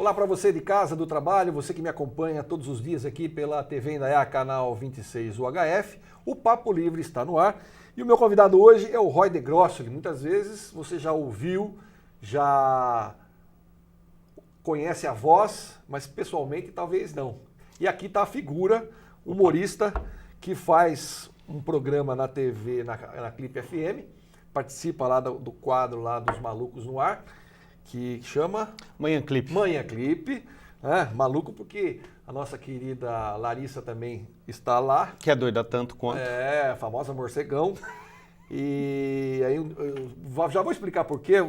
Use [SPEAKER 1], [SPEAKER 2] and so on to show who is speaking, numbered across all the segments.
[SPEAKER 1] Olá para você de casa, do trabalho, você que me acompanha todos os dias aqui pela TV Indaiá, canal 26 UHF. O Papo Livre está no ar e o meu convidado hoje é o Roy de Grosso, que muitas vezes você já ouviu, já conhece a voz, mas pessoalmente talvez não. E aqui está a figura, humorista, que faz um programa na TV, na Clipe FM, participa lá do quadro lá dos Malucos no Ar, que chama
[SPEAKER 2] Manhã Clipe.
[SPEAKER 1] Manhã Clipe, maluco porque a nossa querida Larissa também está lá.
[SPEAKER 2] Que é doida tanto quanto.
[SPEAKER 1] É, a famosa morcegão. E aí eu já vou explicar por quê.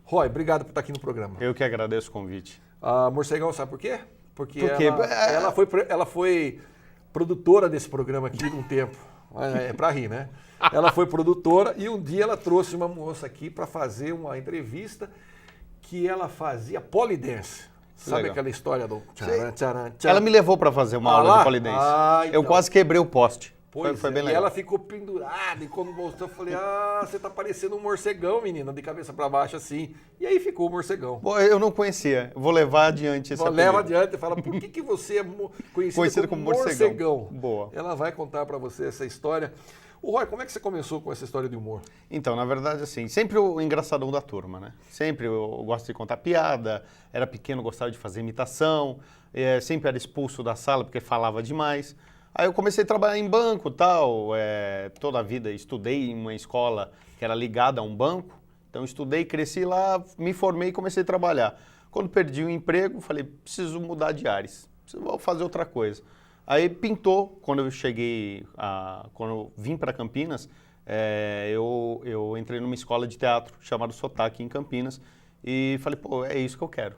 [SPEAKER 1] Roy, obrigado por estar aqui no programa.
[SPEAKER 2] Eu que agradeço o convite.
[SPEAKER 1] A morcegão, sabe por quê? Porque
[SPEAKER 2] Por quê?
[SPEAKER 1] ela foi produtora desse programa aqui um tempo. É pra rir, né? Ela foi produtora e um dia ela trouxe uma moça aqui para fazer uma entrevista que ela fazia polidense. Sabe
[SPEAKER 2] Legal.
[SPEAKER 1] aquela história do tcharam, tcharam, tcharam?
[SPEAKER 2] Ela me levou para fazer uma aula
[SPEAKER 1] lá?
[SPEAKER 2] de polidense.
[SPEAKER 1] Então.
[SPEAKER 2] Eu quase quebrei o poste.
[SPEAKER 1] Pois
[SPEAKER 2] Foi bem
[SPEAKER 1] e
[SPEAKER 2] legal.
[SPEAKER 1] ela ficou pendurada e quando mostrou eu falei, você tá parecendo um morcegão, menina, de cabeça para baixo assim. E aí ficou o morcegão.
[SPEAKER 2] Bom, eu não conhecia. Vou levar adiante esse
[SPEAKER 1] Leva
[SPEAKER 2] apelido.
[SPEAKER 1] adiante e fala, por que você é conhecida
[SPEAKER 2] Conhecido
[SPEAKER 1] como
[SPEAKER 2] como morcegão.
[SPEAKER 1] morcegão?
[SPEAKER 2] Boa.
[SPEAKER 1] Ela vai contar para você essa história. O Roy, como é que você começou com essa história de humor?
[SPEAKER 2] Então, na verdade, assim, sempre o engraçadão da turma, né? Sempre eu gosto de contar piada, era pequeno, gostava de fazer imitação, sempre era expulso da sala porque falava demais. Aí eu comecei a trabalhar em banco e tal, toda a vida estudei em uma escola que era ligada a um banco, então estudei, cresci lá, me formei e comecei a trabalhar. Quando perdi o emprego, falei, preciso mudar de ares, preciso fazer outra coisa. Aí pintou, quando eu cheguei, quando eu vim para Campinas, eu entrei numa escola de teatro chamada Sotaque em Campinas e falei, pô, é isso que eu quero,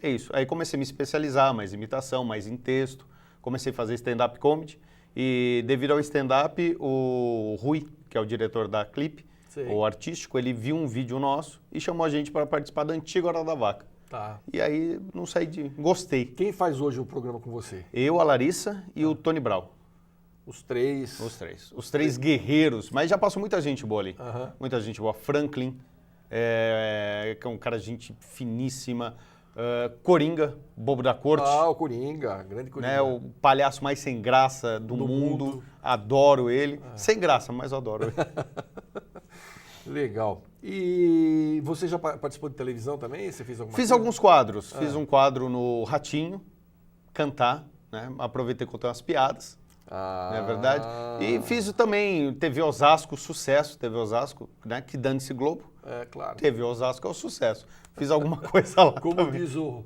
[SPEAKER 2] é isso. Aí comecei a me especializar, mais imitação, mais em texto, comecei a fazer stand-up comedy e devido ao stand-up, o Rui, que é o diretor da Clipe, o artístico, ele viu um vídeo nosso e chamou a gente para participar da antiga Hora da Vaca.
[SPEAKER 1] Tá.
[SPEAKER 2] E aí, não saí gostei.
[SPEAKER 1] Quem faz hoje o programa com você?
[SPEAKER 2] Eu, a Larissa e o Tony Brau.
[SPEAKER 1] Os três.
[SPEAKER 2] Os três guerreiros, mas já passou muita gente boa ali.
[SPEAKER 1] Aham.
[SPEAKER 2] Muita gente boa. Franklin, que é um cara de gente finíssima. Coringa, bobo da corte.
[SPEAKER 1] O Coringa, grande Coringa.
[SPEAKER 2] Né, o palhaço mais sem graça do mundo. Adoro ele. Sem graça, mas eu adoro ele.
[SPEAKER 1] Legal. E você já participou de televisão também? Você fez alguma
[SPEAKER 2] Fiz
[SPEAKER 1] coisa?
[SPEAKER 2] alguns quadros. Fiz um quadro no Ratinho, cantar, né? Aproveitei e contei umas piadas. Não é verdade? E fiz também TV Osasco, sucesso, TV Osasco, né? Que dane-se Globo.
[SPEAKER 1] É, claro.
[SPEAKER 2] TV Osasco é o sucesso. Fiz alguma coisa lá
[SPEAKER 1] Como
[SPEAKER 2] também.
[SPEAKER 1] diz o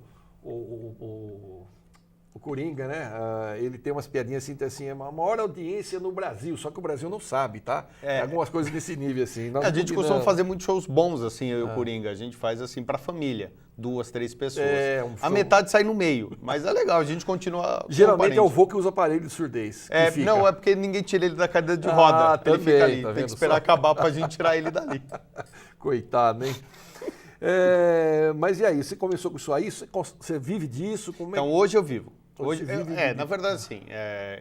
[SPEAKER 1] Coringa, né? Ele tem umas piadinhas assim, é a maior audiência no Brasil, só que o Brasil não sabe, tá? Algumas coisas desse nível, assim. Nós
[SPEAKER 2] A gente costuma
[SPEAKER 1] combinamos.
[SPEAKER 2] fazer muitos shows bons, assim, eu e o Coringa. A gente faz, assim, pra família. 2, 3 pessoas.
[SPEAKER 1] Um
[SPEAKER 2] A
[SPEAKER 1] show.
[SPEAKER 2] metade sai no meio, mas é legal, a gente continua...
[SPEAKER 1] Geralmente é o
[SPEAKER 2] parente.
[SPEAKER 1] vô que usa aparelho de surdez. que fica.
[SPEAKER 2] Não, é porque ninguém tira ele da cadeira de roda. Ele
[SPEAKER 1] também,
[SPEAKER 2] fica ali,
[SPEAKER 1] tá
[SPEAKER 2] tem
[SPEAKER 1] vendo
[SPEAKER 2] que esperar
[SPEAKER 1] só?
[SPEAKER 2] acabar pra gente tirar ele dali.
[SPEAKER 1] Coitado, hein? Mas e aí, você começou com isso aí? Você vive disso? Como é
[SPEAKER 2] Então, hoje eu vivo.
[SPEAKER 1] Hoje
[SPEAKER 2] Hoje,
[SPEAKER 1] você vive
[SPEAKER 2] na verdade, assim,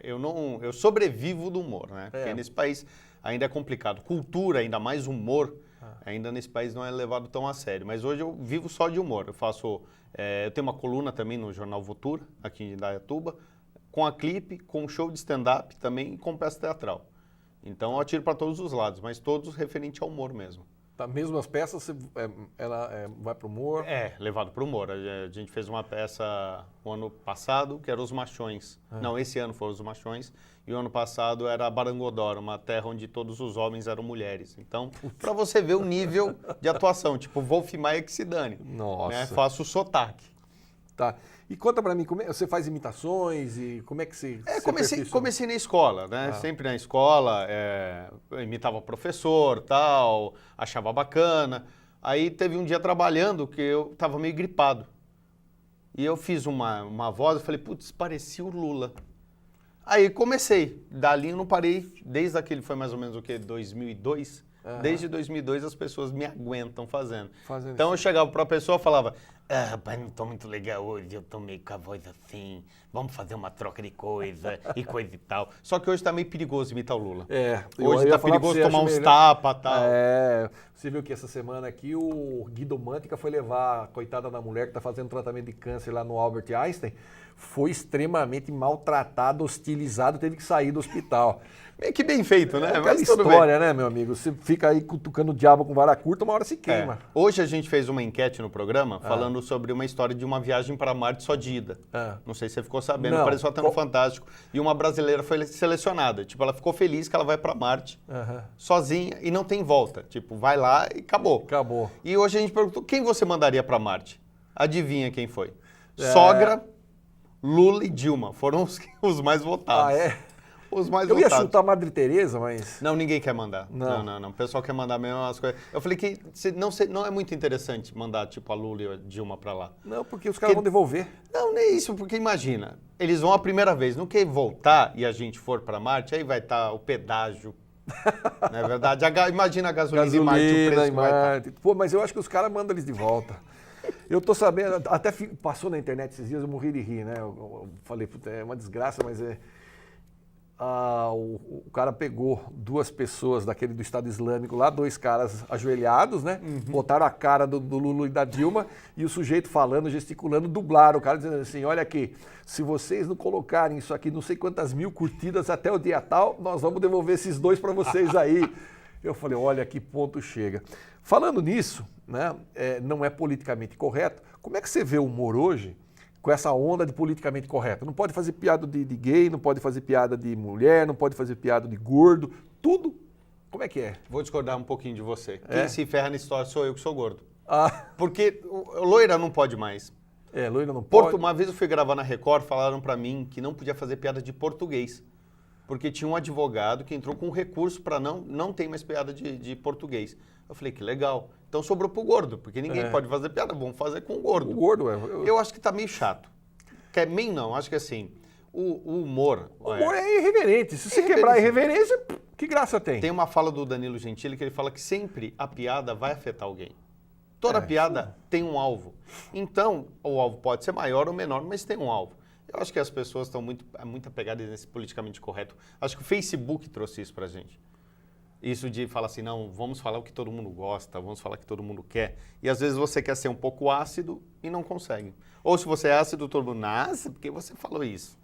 [SPEAKER 2] eu sobrevivo do humor, né? Porque nesse país ainda é complicado. Cultura, ainda mais humor, ainda nesse país não é levado tão a sério. Mas hoje eu vivo só de humor. Eu tenho uma coluna também no Jornal Votura, aqui em Indaiatuba, com a Clipe, com show de stand-up também e com peça teatral. Então eu atiro para todos os lados, mas todos referente ao humor mesmo.
[SPEAKER 1] Tá, mesmo as peças, ela vai pro humor?
[SPEAKER 2] Levado para o humor. A gente fez uma peça o ano passado, que era Os Machões. Não, esse ano foram Os Machões. E o ano passado era Barangodoro, uma terra onde todos os homens eram mulheres. Então, para você ver o nível de atuação, tipo, Wolf Maia que se dane.
[SPEAKER 1] Nossa.
[SPEAKER 2] Né? Faço o sotaque.
[SPEAKER 1] Tá. E conta pra mim, você faz imitações e como é que você...
[SPEAKER 2] Comecei na escola, né? Sempre na escola, eu imitava professor, tal, achava bacana. Aí teve um dia trabalhando que eu tava meio gripado. E eu fiz uma voz, eu falei, putz, parecia o Lula. Aí comecei, dali eu não parei, desde aquele foi mais ou menos o que, 2002? Desde 2002 as pessoas me aguentam fazendo. Então eu chegava para a pessoa e falava, rapaz, não tô muito legal hoje, eu tô meio com a voz assim, vamos fazer uma troca de coisa e coisa e tal. Só que hoje tá meio perigoso imitar o Lula. Hoje tá perigoso tomar uns tapas e tal.
[SPEAKER 1] Você viu que essa semana aqui o Guido Mantega foi levar a coitada da mulher que tá fazendo tratamento de câncer lá no Albert Einstein, foi extremamente maltratado, hostilizado, teve que sair do hospital.
[SPEAKER 2] Meio que bem feito, né?
[SPEAKER 1] Aquela história, né, meu amigo? Você fica aí cutucando o diabo com vara curta, uma hora se queima.
[SPEAKER 2] Hoje a gente fez uma enquete no programa falando sobre uma história de uma viagem para Marte só de ida. Não sei se você ficou sabendo, apareceu até no Fantástico. E uma brasileira foi selecionada. Tipo, ela ficou feliz que ela vai para Marte sozinha e não tem volta. Tipo, vai lá e acabou.
[SPEAKER 1] Acabou.
[SPEAKER 2] E hoje a gente perguntou, quem você mandaria para Marte? Adivinha quem foi? Sogra, Lula e Dilma. Foram os mais votados. Os mais
[SPEAKER 1] Eu
[SPEAKER 2] votados.
[SPEAKER 1] ia chutar a Madre Teresa, mas...
[SPEAKER 2] Não, ninguém quer mandar. Não. O pessoal quer mandar mesmo as coisas. Eu falei que não é muito interessante mandar, tipo, a Lula e a Dilma pra lá.
[SPEAKER 1] Não, porque os caras vão devolver.
[SPEAKER 2] Não, nem isso, porque imagina, eles vão a primeira vez, não quer voltar e a gente for pra Marte, aí vai estar o pedágio. Não é verdade? Imagina a gasolina de Marte, o preço que vai estar.
[SPEAKER 1] Pô, mas eu acho que os caras mandam eles de volta. Eu tô sabendo, até passou na internet esses dias, eu morri de rir, né? Eu falei, puta, é uma desgraça, mas o cara pegou duas pessoas daquele do Estado Islâmico lá, dois caras ajoelhados, né? Botaram a cara do Lula e da Dilma e o sujeito falando, gesticulando, dublaram o cara dizendo assim, olha aqui, se vocês não colocarem isso aqui, não sei quantas mil curtidas até o dia tal, nós vamos devolver esses dois para vocês aí. Eu falei, olha que ponto chega. Falando nisso, né, não é politicamente correto, como é que você vê o humor hoje com essa onda de politicamente correto? Não pode fazer piada de gay, não pode fazer piada de mulher, não pode fazer piada de gordo, tudo. Como é que é?
[SPEAKER 2] Vou discordar um pouquinho de você. Quem se ferra na história sou eu que sou gordo.
[SPEAKER 1] Ah.
[SPEAKER 2] Porque loira não pode mais.
[SPEAKER 1] Loira não pode.
[SPEAKER 2] Uma vez eu fui gravar na Record, falaram pra mim que não podia fazer piada de português. Porque tinha um advogado que entrou com um recurso para não ter mais piada de português. Eu falei, que legal. Então sobrou pro gordo, porque ninguém pode fazer piada, vamos fazer com o gordo.
[SPEAKER 1] O gordo,
[SPEAKER 2] Eu acho que tá meio chato. Meio não, acho que assim, o humor...
[SPEAKER 1] O humor é irreverente. Se você quebrar a irreverência, que graça tem?
[SPEAKER 2] Tem uma fala do Danilo Gentili que ele fala que sempre a piada vai afetar alguém. Toda piada tem um alvo. Então, o alvo pode ser maior ou menor, mas tem um alvo. Eu acho que as pessoas estão muito apegadas nesse politicamente correto. Acho que o Facebook trouxe isso pra gente. Isso de falar assim, não, vamos falar o que todo mundo gosta, vamos falar o que todo mundo quer. E às vezes você quer ser um pouco ácido e não consegue. Ou se você é ácido, todo mundo, nossa, porque você falou isso?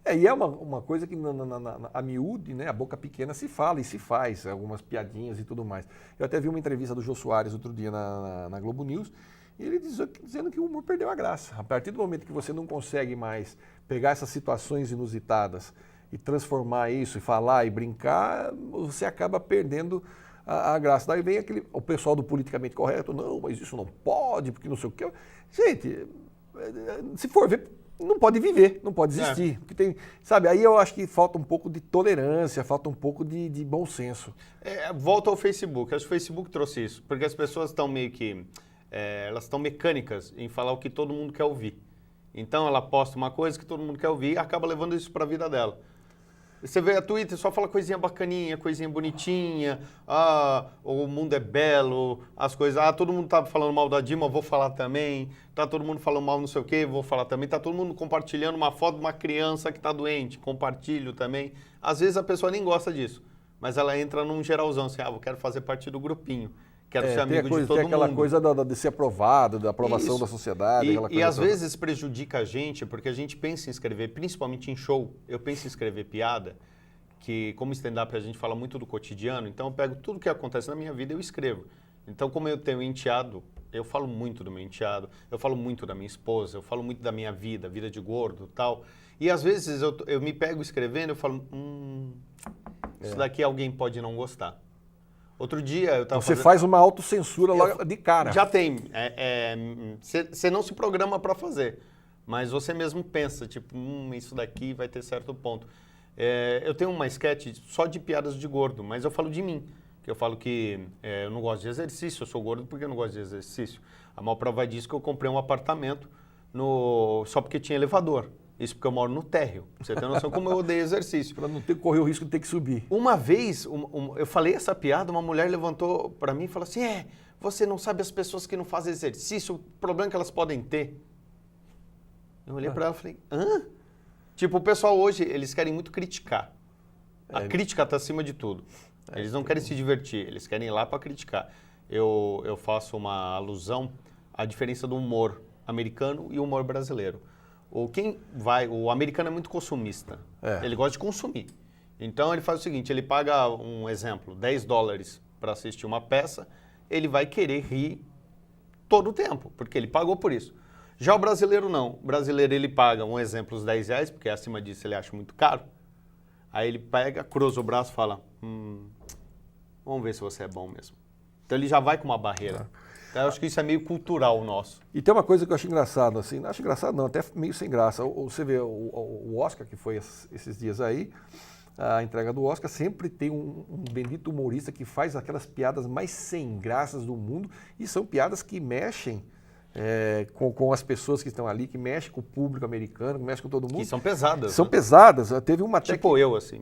[SPEAKER 1] E é uma coisa que a miúde, né, a boca pequena se fala e se faz, algumas piadinhas e tudo mais. Eu até vi uma entrevista do Jô Soares outro dia na Globo News, e ele dizendo que o humor perdeu a graça. A partir do momento que você não consegue mais pegar essas situações inusitadas e transformar isso, e falar e brincar, você acaba perdendo a graça. Daí vem o pessoal do politicamente correto, não, mas isso não pode, porque não sei o quê. Gente, se for ver, não pode viver, não pode existir. Porque tem, sabe, aí eu acho que falta um pouco de tolerância, falta um pouco de bom senso.
[SPEAKER 2] Volta ao Facebook, acho que o Facebook trouxe isso, porque as pessoas estão meio que, elas estão mecânicas em falar o que todo mundo quer ouvir. Então ela posta uma coisa que todo mundo quer ouvir e acaba levando isso para a vida dela. Você vê a Twitter, só fala coisinha bacaninha, coisinha bonitinha, o mundo é belo, as coisas, todo mundo tá falando mal da Dilma, vou falar também, tá todo mundo falando mal não sei o quê, vou falar também, tá todo mundo compartilhando uma foto de uma criança que tá doente, compartilho também. Às vezes a pessoa nem gosta disso, mas ela entra num geralzão, assim, eu quero fazer parte do grupinho. Quero ser amigo de todo mundo.
[SPEAKER 1] Tem aquela coisa de ser aprovado, da aprovação da sociedade.
[SPEAKER 2] E às vezes prejudica a gente, porque a gente pensa em escrever, principalmente em show, eu penso em escrever piada, que como stand-up a gente fala muito do cotidiano, então eu pego tudo que acontece na minha vida e eu escrevo. Então como eu tenho enteado, eu falo muito do meu enteado, eu falo muito da minha esposa, eu falo muito da minha vida de gordo e tal. E às vezes eu me pego escrevendo e eu falo, isso daqui alguém pode não gostar. Outro dia eu estava
[SPEAKER 1] faz uma autocensura logo de cara.
[SPEAKER 2] Já tem. Você não se programa para fazer, mas você mesmo pensa, tipo, isso daqui vai ter certo ponto. Eu tenho uma sketch só de piadas de gordo, mas eu falo de mim. Que eu falo que eu não gosto de exercício, eu sou gordo porque eu não gosto de exercício. A maior prova disso é que eu comprei um apartamento só porque tinha elevador. Isso porque eu moro no térreo. Você tem noção como eu odeio exercício.
[SPEAKER 1] Para não correr o risco de ter que subir.
[SPEAKER 2] Uma vez, eu falei essa piada, uma mulher levantou para mim e falou assim, você não sabe as pessoas que não fazem exercício, o problema que elas podem ter. Eu olhei para ela e falei, hã? Tipo, o pessoal hoje, eles querem muito criticar. A crítica está acima de tudo. Eles não querem se divertir, eles querem ir lá para criticar. Eu faço uma alusão à diferença do humor americano e o humor brasileiro. O americano é muito consumista. Ele gosta de consumir. Então ele faz o seguinte, ele paga, um exemplo, $10 para assistir uma peça, ele vai querer rir todo o tempo, porque ele pagou por isso. Já o brasileiro não. O brasileiro ele paga, um exemplo, os R$10, porque acima disso ele acha muito caro. Aí ele pega, cruza o braço e fala, vamos ver se você é bom mesmo. Então ele já vai com uma barreira. Então eu acho que isso é meio cultural nosso.
[SPEAKER 1] E tem uma coisa que eu acho engraçado, assim, não acho engraçado não, até meio sem graça. Você vê o Oscar, que foi esses dias aí, a entrega do Oscar, sempre tem um bendito humorista que faz aquelas piadas mais sem graças do mundo, e são piadas que mexem com as pessoas que estão ali, que mexem com o público americano, que mexem com todo mundo.
[SPEAKER 2] Que são pesadas.
[SPEAKER 1] São pesadas. Teve uma
[SPEAKER 2] tipo eu, assim.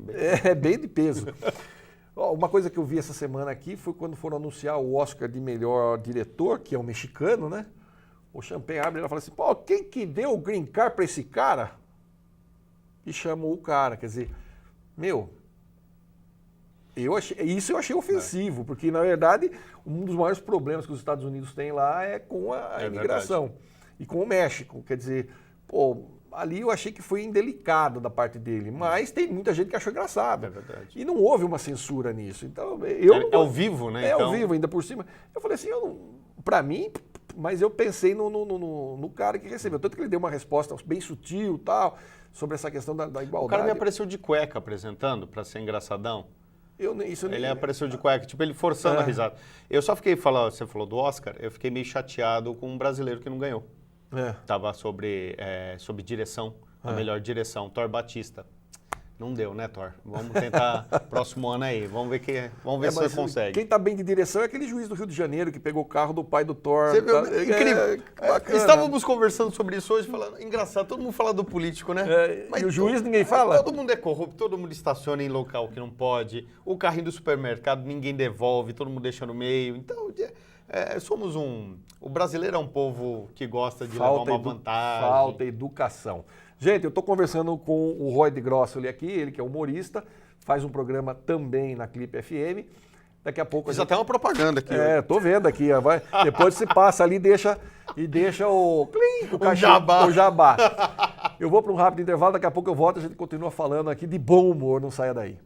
[SPEAKER 1] Bem de peso. Uma coisa que eu vi essa semana aqui foi quando foram anunciar o Oscar de melhor diretor, que é um mexicano, né? O Champagne abre e ela fala assim, pô, quem que deu o green card para esse cara? E chamou o cara, quer dizer, isso eu achei ofensivo, porque na verdade um dos maiores problemas que os Estados Unidos têm lá é com a imigração. Verdade. E com o México, quer dizer, ali eu achei que foi indelicado da parte dele, mas tem muita gente que achou engraçado.
[SPEAKER 2] É verdade.
[SPEAKER 1] E não houve uma censura nisso. Então,
[SPEAKER 2] ao vivo, né?
[SPEAKER 1] Ao vivo, ainda por cima. Eu falei assim, pra mim, mas eu pensei no cara que recebeu. Tanto que ele deu uma resposta bem sutil e tal, sobre essa questão da igualdade.
[SPEAKER 2] O cara me apareceu de cueca apresentando, pra ser engraçadão. Ele apareceu de cueca, tipo ele forçando a risada. Eu só fiquei você falou do Oscar, eu fiquei meio chateado com um brasileiro que não ganhou. Tava sobre direção, a melhor direção, Thor Batista. Não deu, né, Thor? Vamos tentar próximo ano aí, vamos ver se você consegue.
[SPEAKER 1] Quem tá bem de direção é aquele juiz do Rio de Janeiro que pegou o carro do pai do Thor.
[SPEAKER 2] Você viu? Incrível. Estávamos conversando sobre isso hoje, falando, engraçado, todo mundo fala do político, né?
[SPEAKER 1] Mas e o juiz ninguém fala?
[SPEAKER 2] Todo mundo é corrupto, todo mundo estaciona em local que não pode, o carrinho do supermercado ninguém devolve, todo mundo deixa no meio. Então, o brasileiro é um povo que gosta de levar uma vantagem.
[SPEAKER 1] Falta educação. Gente, eu estou conversando com o Roy de Grossoli aqui, ele que é humorista, faz um programa também na Clipe FM. Daqui a pouco...
[SPEAKER 2] Fiz até uma propaganda aqui.
[SPEAKER 1] Tô vendo aqui. Depois você passa ali e deixa o jabá. Eu vou para um rápido intervalo, daqui a pouco eu volto e a gente continua falando aqui de bom humor, não saia daí.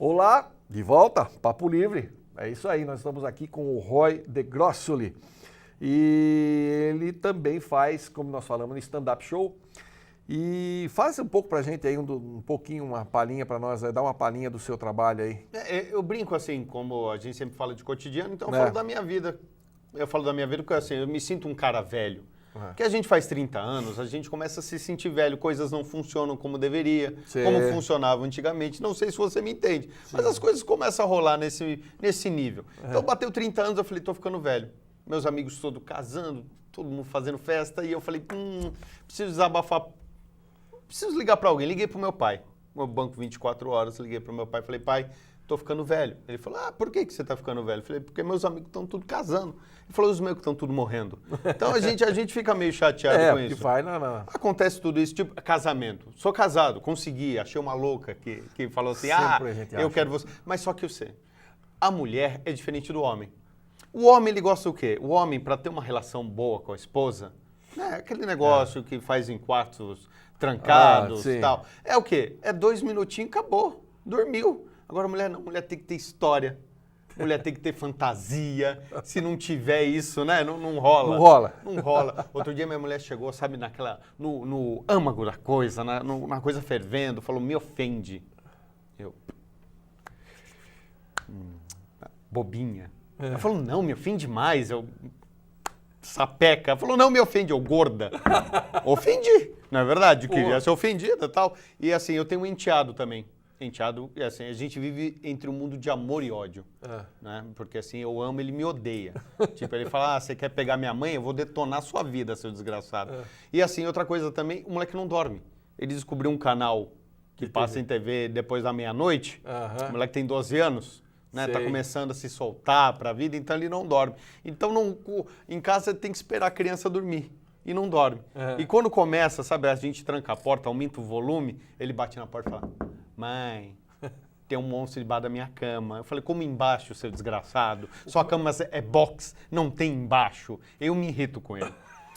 [SPEAKER 1] Olá, de volta, Papo Livre. É isso aí, nós estamos aqui com o Roy de Grossoli. E ele também faz, como nós falamos, um stand-up show. E faz um pouco pra gente aí, um pouquinho, uma palhinha pra nós, dá uma palhinha do seu trabalho aí.
[SPEAKER 2] Eu brinco assim, como a gente sempre fala de cotidiano, então eu falo da minha vida. Eu falo da minha vida porque assim, eu me sinto um cara velho. Porque a gente faz 30 anos, a gente começa a se sentir velho, coisas não funcionam como deveria, como funcionava antigamente. Não sei se você me entende, mas as coisas começam a rolar nesse nível. Então bateu 30 anos, eu falei, tô ficando velho. Meus amigos todos casando, todo mundo fazendo festa, e eu falei, preciso desabafar, preciso ligar para alguém. Liguei pro meu pai, meu banco 24 horas, liguei pro meu pai, falei, pai, tô ficando velho. Ele falou, por que você tá ficando velho? Eu falei, porque meus amigos estão tudo casando. Ele falou, os meus que estão tudo morrendo. Então a gente fica meio chateado com isso.
[SPEAKER 1] Não.
[SPEAKER 2] Acontece tudo isso, tipo casamento. Sou casado, consegui, achei uma louca que falou assim, eu quero você. Mas só que eu sei, a mulher é diferente do homem. O homem, ele gosta do quê? O homem, para ter uma relação boa com a esposa, aquele negócio que faz em quartos trancados e tal. É o quê? É 2 minutinhos, acabou, dormiu. Agora a mulher não, mulher tem que ter história, mulher tem que ter fantasia, se não tiver isso, né, não rola. Não rola. Outro dia minha mulher chegou, sabe, no âmago da coisa, na coisa fervendo, falou, me ofende. Eu, bobinha. Ela falou, não, me ofende mais, eu... Sapeca. Ela falou, não me ofende, eu gorda. Ofendi, não é verdade? Queria ser ofendida e tal. E assim, eu tenho um enteado também. Enteado, e assim, a gente vive entre um mundo de amor e ódio, né? Porque assim, eu amo, ele me odeia. Tipo, ele fala, você quer pegar minha mãe? Eu vou detonar sua vida, seu desgraçado. E assim, outra coisa também, o moleque não dorme. Ele descobriu um canal que passa em TV depois da meia-noite, o moleque tem 12 anos, né? Tá começando a se soltar pra vida, então ele não dorme. Então, em casa, tem que esperar a criança dormir. E não dorme. E quando começa, sabe, a gente tranca a porta, aumenta o volume, ele bate na porta e fala, mãe, tem um monstro debaixo da minha cama. Eu falei, como embaixo, seu desgraçado? Sua cama é box, não tem embaixo. Eu me irrito com ele.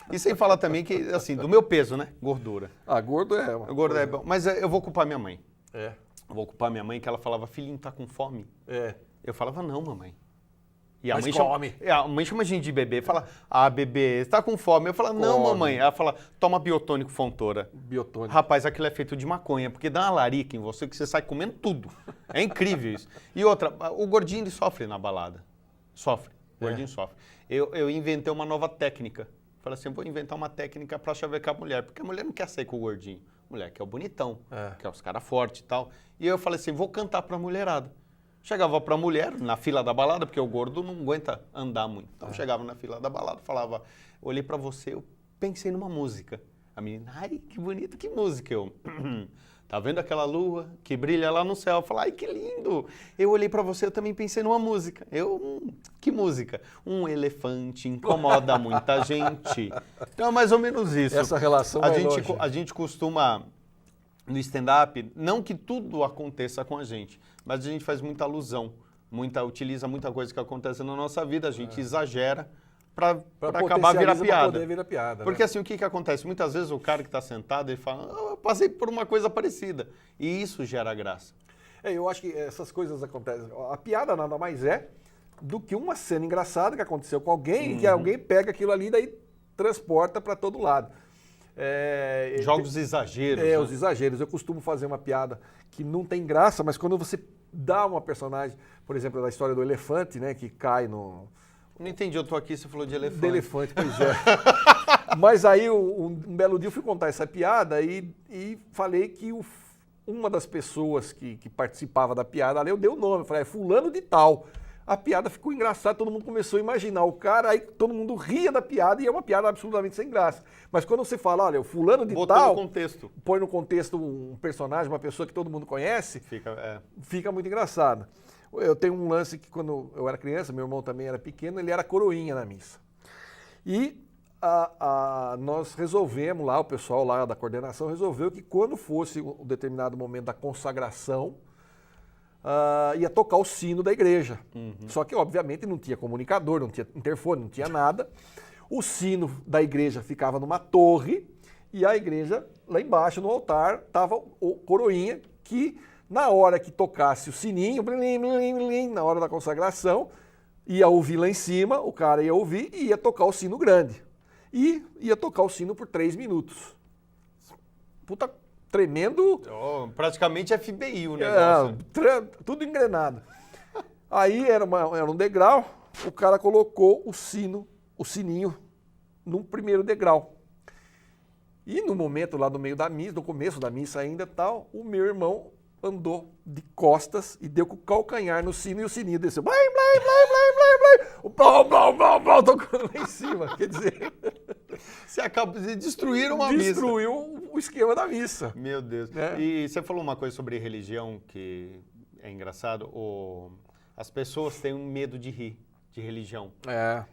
[SPEAKER 2] E sem falar também que, assim, do meu peso, né? Gordura.
[SPEAKER 1] Gordo é.
[SPEAKER 2] Gordo é bom. Mas eu vou culpar minha mãe.
[SPEAKER 1] Eu
[SPEAKER 2] vou culpar minha mãe, que ela falava, filhinho, tá com fome? Eu falava, não, mamãe. E a
[SPEAKER 1] Mas
[SPEAKER 2] mãe
[SPEAKER 1] come.
[SPEAKER 2] A mãe chama a gente de bebê, fala, bebê, você tá com fome? Eu falo, não, mamãe. Ela fala, toma biotônico Fontoura.
[SPEAKER 1] Biotônico.
[SPEAKER 2] Rapaz, aquilo é feito de maconha, porque dá uma larica em você que você sai comendo tudo. É incrível isso. E outra, o gordinho ele sofre na balada. Sofre. O gordinho sofre. Eu inventei uma nova técnica. Falei assim, vou inventar uma técnica pra chavecar a mulher, porque a mulher não quer sair com o gordinho. A mulher quer o bonitão, quer os caras fortes e tal. E eu falei assim, vou cantar pra mulherada. Chegava pra mulher, na fila da balada, porque o gordo não aguenta andar muito. Então chegava na fila da balada, falava, olhei pra você, eu pensei numa música. A menina, ai, que bonito, que música? Eu, tá vendo aquela lua que brilha lá no céu? Eu falei, ai, que lindo. Eu olhei pra você, eu também pensei numa música. Que música? Um elefante incomoda muita gente. Então é mais ou menos isso.
[SPEAKER 1] Essa relação
[SPEAKER 2] a gente costuma... No stand-up, não que tudo aconteça com a gente, mas a gente faz muita alusão, utiliza muita coisa que acontece na nossa vida, a gente exagera para acabar virar piada.
[SPEAKER 1] Poder virar piada.
[SPEAKER 2] Porque assim, o que acontece? Muitas vezes o cara que está sentado, ele fala, eu passei por uma coisa parecida, e isso gera graça.
[SPEAKER 1] Eu acho que essas coisas acontecem. A piada nada mais é do que uma cena engraçada que aconteceu com alguém, e que alguém pega aquilo ali e daí transporta para todo lado.
[SPEAKER 2] Jogos exageros.
[SPEAKER 1] Os exageros. Eu costumo fazer uma piada que não tem graça, mas quando você dá uma personagem, por exemplo, da história do elefante, né, que cai no...
[SPEAKER 2] Não entendi, eu tô aqui, você falou de elefante.
[SPEAKER 1] De elefante, pois é. Mas aí, um belo dia, eu fui contar essa piada e falei que uma das pessoas que participava da piada, ali eu dei o nome, falei, é fulano de tal. A piada ficou engraçada, todo mundo começou a imaginar o cara, aí todo mundo ria da piada e é uma piada absolutamente sem graça. Mas quando você fala, olha, o fulano de
[SPEAKER 2] Botou
[SPEAKER 1] tal...
[SPEAKER 2] no contexto.
[SPEAKER 1] Põe no contexto um personagem, uma pessoa que todo mundo conhece, fica muito engraçado. Eu tenho um lance que quando eu era criança, meu irmão também era pequeno, ele era coroinha na missa. E nós resolvemos lá, o pessoal lá da coordenação resolveu que quando fosse um determinado momento da consagração, ia tocar o sino da igreja. Só que, obviamente, não tinha comunicador, não tinha interfone, não tinha nada. O sino da igreja ficava numa torre e a igreja, lá embaixo, no altar, estava o coroinha que, na hora que tocasse o sininho, blim, blim, blim, na hora da consagração, ia ouvir lá em cima, o cara ia ouvir e ia tocar o sino grande. E ia tocar o sino por 3 minutos. Puta, tremendo...
[SPEAKER 2] praticamente FBI o negócio.
[SPEAKER 1] Tudo engrenado. Aí era um degrau, o cara colocou o sininho no primeiro degrau. E no momento lá no meio da missa, no começo da missa ainda tal, o meu irmão andou de costas e deu com o calcanhar no sino e o sininho desceu. Blém, blém, blém, blém, blém, blém. O blom, blom, blom, blom, tocando lá em cima. Quer dizer...
[SPEAKER 2] Você destruíram uma missa.
[SPEAKER 1] Destruiu o esquema da missa.
[SPEAKER 2] Meu Deus. E você falou uma coisa sobre religião que é engraçado. As pessoas têm um medo de rir de religião.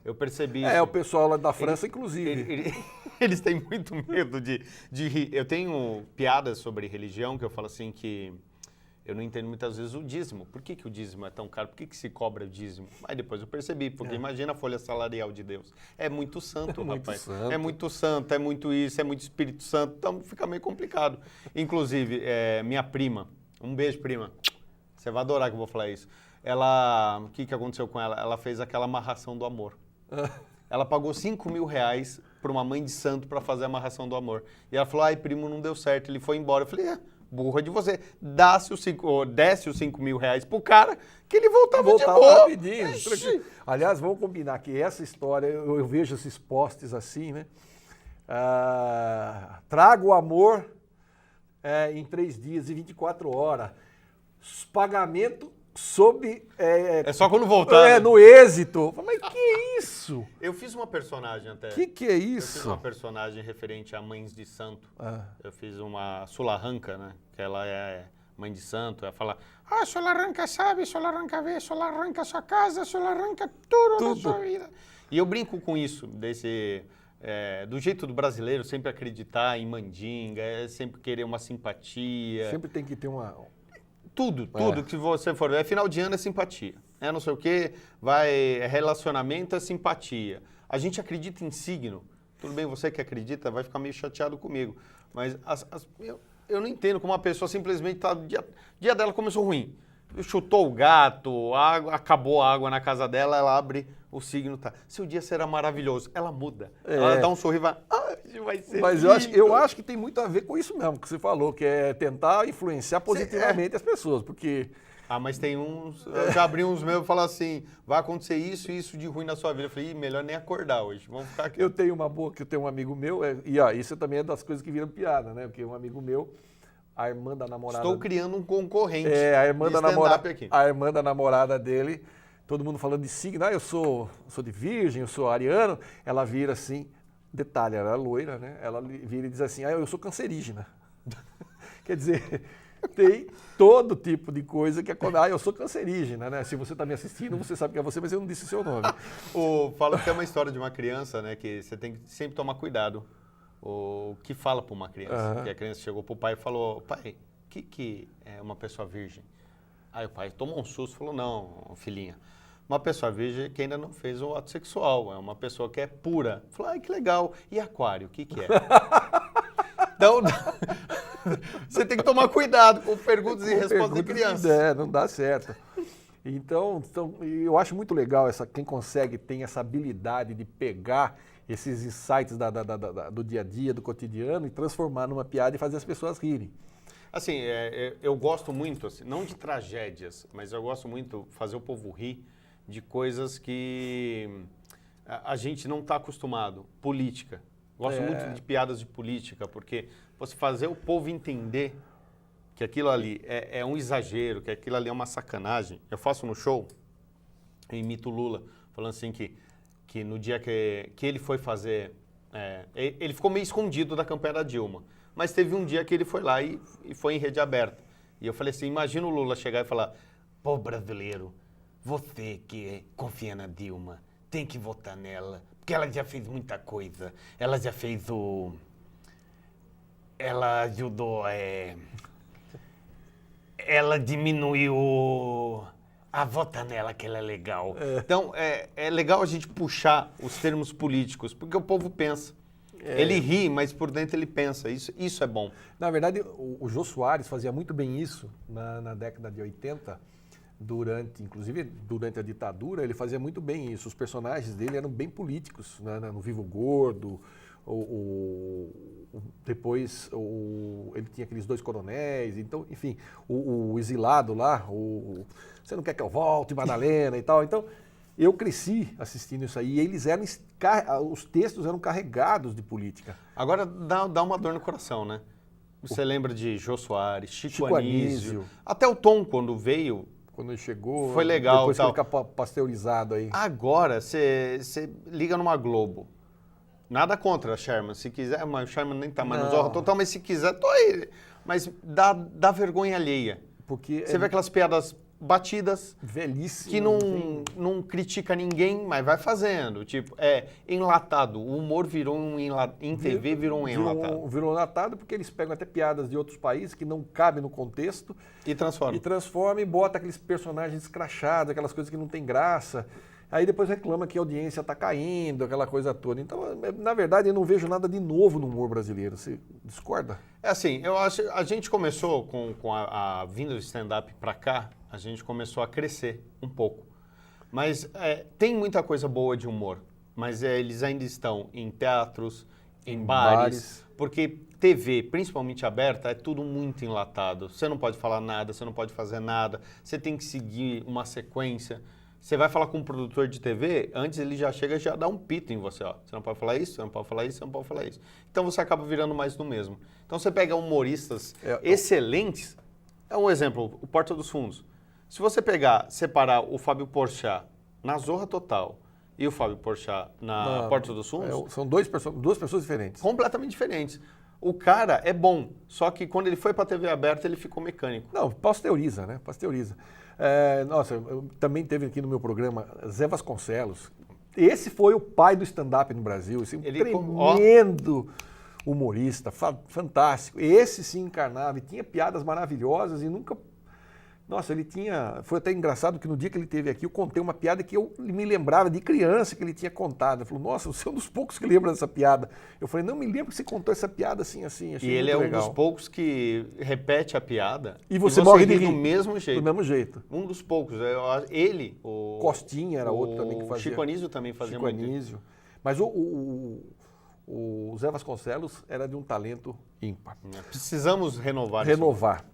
[SPEAKER 2] Eu percebi isso.
[SPEAKER 1] O pessoal lá da França, inclusive.
[SPEAKER 2] Eles têm muito medo de rir. Eu tenho piadas sobre religião que eu falo assim que eu não entendo muitas vezes o dízimo. Por que o dízimo é tão caro? Por que se cobra o dízimo? Aí depois eu percebi, porque imagina a folha salarial de Deus. É muito santo, rapaz. É muito santo, é muito isso, é muito Espírito Santo. Então fica meio complicado. Inclusive, minha prima, um beijo, prima. Você vai adorar que eu vou falar isso. O que aconteceu com ela? Ela fez aquela amarração do amor. Ela pagou R$5.000 para uma mãe de santo para fazer a amarração do amor. E ela falou, ai, primo, não deu certo, ele foi embora. Eu falei, burra de você. Desce os R$5.000 pro cara, que ele voltava de boa.
[SPEAKER 1] Rapidinho. Aliás, vamos combinar que essa história, eu vejo esses posts assim, né? Traga o amor em 3 dias e 24 horas. pagamento sob...
[SPEAKER 2] É só quando voltar. Né?
[SPEAKER 1] No êxito. Mas que é isso?
[SPEAKER 2] Eu fiz uma personagem até.
[SPEAKER 1] Que é isso?
[SPEAKER 2] Eu fiz uma personagem referente a mães de santo. Eu fiz uma Sularranca, né? Que ela é mãe de santo. Ela fala, Sularranca sabe, Sularranca vê, Sularranca sua casa, Sularranca tudo na sua vida. E eu brinco com isso, do jeito do brasileiro, sempre acreditar em mandinga, sempre querer uma simpatia.
[SPEAKER 1] Sempre tem que ter uma...
[SPEAKER 2] Tudo que você for ver. Final de ano é simpatia. Não sei o quê, relacionamento é simpatia. A gente acredita em signo. Tudo bem, você que acredita vai ficar meio chateado comigo. Mas eu não entendo como uma pessoa simplesmente dia dela começou ruim. Chutou o gato, acabou a água na casa dela, ela abre o signo, tá. Seu dia será maravilhoso. Ela muda. Ela dá um sorriso e vai ser
[SPEAKER 1] Mas eu acho que tem muito a ver com isso mesmo que você falou, que é tentar influenciar positivamente as pessoas, porque...
[SPEAKER 2] mas tem uns... Eu já abri uns meus e falo assim, vai acontecer isso e isso de ruim na sua vida. Eu falei, melhor nem acordar hoje, vamos ficar aqui.
[SPEAKER 1] Eu tenho uma boa, que eu tenho um amigo meu, isso também é das coisas que viram piada, né? Porque um amigo meu, a irmã da namorada...
[SPEAKER 2] Estou criando um concorrente
[SPEAKER 1] a irmã da namorada
[SPEAKER 2] aqui.
[SPEAKER 1] A irmã da namorada dele, todo mundo falando de signo, eu sou de virgem, eu sou ariano, ela vira assim, detalhe, ela é loira, né? Ela vira e diz assim, eu sou cancerígena. Quer dizer, tem todo tipo de coisa que acontece. Eu sou cancerígena, né? Se você está me assistindo, você sabe que é você, mas eu não disse o seu nome.
[SPEAKER 2] Fala que é uma história de uma criança, né? Que você tem que sempre tomar cuidado. O que fala para uma criança. Que a criança chegou para o pai e falou, pai, o que é uma pessoa virgem? Aí o pai tomou um susto e falou, não, filhinha, uma pessoa virgem que ainda não fez o ato sexual, é uma pessoa que é pura. Falou, que legal. E aquário, o que é? Então, você tem que tomar cuidado com perguntas e respostas de criança.
[SPEAKER 1] Não dá certo. Então, eu acho muito legal quem consegue, tem essa habilidade de pegar esses insights do dia a dia, do cotidiano e transformar numa piada e fazer as pessoas rirem.
[SPEAKER 2] Assim, eu gosto muito, assim, não de tragédias, mas eu gosto muito de fazer o povo rir de coisas que a gente não está acostumado. Política. Gosto muito de piadas de política, porque você fazer o povo entender que aquilo ali é um exagero, que aquilo ali é uma sacanagem. Eu faço no show, eu imito o Lula, falando assim que no dia que ele foi fazer... ele ficou meio escondido da campanha da Dilma, mas teve um dia que ele foi lá e foi em rede aberta. E eu falei assim, imagina o Lula chegar e falar, pô, brasileiro, você que confia na Dilma, tem que votar nela, porque ela já fez muita coisa. Ela já fez ela ajudou, ela diminuiu vota nela que ela é legal. Então, é legal a gente puxar os termos políticos, porque o povo pensa. Ele ri, mas por dentro ele pensa. Isso é bom.
[SPEAKER 1] Na verdade, o Jô Soares fazia muito bem isso na década de 80, inclusive durante a ditadura, ele fazia muito bem isso. Os personagens dele eram bem políticos, né? No Vivo Gordo, depois ele tinha aqueles 2 coronéis, então, enfim, o exilado lá, você não quer que eu volte, Madalena e tal. Então, eu cresci assistindo isso aí e os textos eram carregados de política.
[SPEAKER 2] Agora dá uma dor no coração, né? Você lembra de Jô Soares, Chico Anísio, até o Tom, quando veio...
[SPEAKER 1] Quando ele chegou,
[SPEAKER 2] foi legal,
[SPEAKER 1] depois que ele fica pasteurizado aí.
[SPEAKER 2] Agora, você liga numa Globo. Nada contra a Sherman, se quiser, mas o Sherman nem tá mais no Zorra Total, mas se quiser, tô aí. Mas dá vergonha alheia.
[SPEAKER 1] Porque
[SPEAKER 2] você vê aquelas piadas batidas,
[SPEAKER 1] velhíssimas,
[SPEAKER 2] que não critica ninguém, mas vai fazendo. Tipo, enlatado. O humor virou em TV virou um enlatado.
[SPEAKER 1] Virou enlatado porque eles pegam até piadas de outros países que não cabem no contexto.
[SPEAKER 2] E transformam.
[SPEAKER 1] E bota aqueles personagens escrachados, aquelas coisas que não tem graça. Aí depois reclama que a audiência está caindo, aquela coisa toda. Então, na verdade, eu não vejo nada de novo no humor brasileiro. Você discorda?
[SPEAKER 2] Assim, eu acho a gente começou com a vinda do stand-up para cá, a gente começou a crescer um pouco. Mas tem muita coisa boa de humor, mas eles ainda estão em teatros, em bares, porque TV, principalmente aberta, é tudo muito enlatado. Você não pode falar nada, você não pode fazer nada, você tem que seguir uma sequência. Você vai falar com um produtor de TV, antes ele já chega e já dá um pito em você. Ó. Você não pode falar isso, você não pode falar isso, você não pode falar isso. Então você acaba virando mais do mesmo. Então você pega humoristas excelentes É um exemplo, o Porta dos Fundos. Se você separar o Fábio Porchat na Zorra Total e o Fábio Porchat na Porta dos Fundos...
[SPEAKER 1] São duas pessoas diferentes.
[SPEAKER 2] Completamente diferentes. O cara é bom, só que quando ele foi para a TV aberta, ele ficou mecânico.
[SPEAKER 1] Não, pasteuriza, né? Pasteuriza. Nossa, eu também teve aqui no meu programa Zé Vasconcelos. Esse foi o pai do stand-up no Brasil. Esse tremendo humorista, fantástico. Esse sim encarnava e tinha piadas maravilhosas e nunca... Nossa, ele tinha... Foi até engraçado que no dia que ele esteve aqui, eu contei uma piada que eu me lembrava de criança que ele tinha contado. Ele falou, nossa, você é um dos poucos que lembra dessa piada. Eu falei, não me lembro que você contou essa piada assim. Achei
[SPEAKER 2] e ele
[SPEAKER 1] muito
[SPEAKER 2] é
[SPEAKER 1] legal.
[SPEAKER 2] Um dos poucos que repete a piada
[SPEAKER 1] e você morre de rir
[SPEAKER 2] do mesmo jeito.
[SPEAKER 1] Do mesmo jeito.
[SPEAKER 2] Um dos poucos. Ele, o...
[SPEAKER 1] Costinha era outro também que fazia.
[SPEAKER 2] Chico Anísio também fazia muito.
[SPEAKER 1] Chico Anísio. Mas o Zé Vasconcelos era de um talento ímpar.
[SPEAKER 2] Precisamos renovar.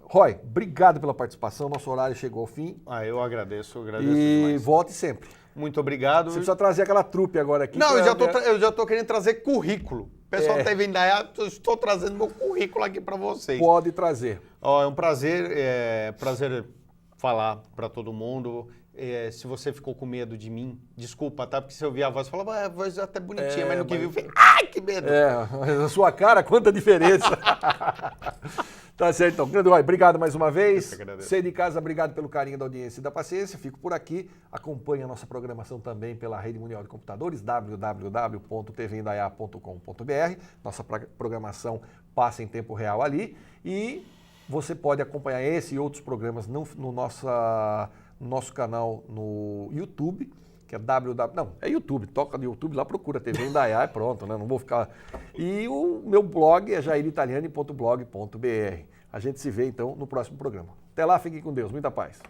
[SPEAKER 1] Roy, obrigado pela participação. Nosso horário chegou ao fim.
[SPEAKER 2] Eu agradeço
[SPEAKER 1] e
[SPEAKER 2] demais.
[SPEAKER 1] Volte sempre.
[SPEAKER 2] Muito obrigado.
[SPEAKER 1] Você precisa trazer aquela trupe agora aqui.
[SPEAKER 2] Não, eu já tô querendo trazer currículo. O pessoal tá vindo daí, eu estou trazendo meu currículo aqui para vocês.
[SPEAKER 1] Pode trazer.
[SPEAKER 2] É um prazer falar para todo mundo. Se você ficou com medo de mim, desculpa, tá? Porque se eu vi a voz, falava, a voz é até bonitinha, mas no que viu, eu falei, ai, que medo!
[SPEAKER 1] A sua cara, quanta diferença! Tá certo, então. Grande Roy, obrigado mais uma vez. Você de casa, obrigado pelo carinho da audiência e da paciência. Fico por aqui. Acompanhe a nossa programação também pela Rede Mundial de Computadores, www.tvindaiá.com.br. Nossa programação passa em tempo real ali. E você pode acompanhar esse e outros programas no nosso canal no YouTube, que é YouTube, toca no YouTube, lá procura TV Indaiá e pronto, né? Não vou ficar... E o meu blog é jairitaliani.blog.br. A gente se vê então no próximo programa. Até lá, fiquem com Deus, muita paz.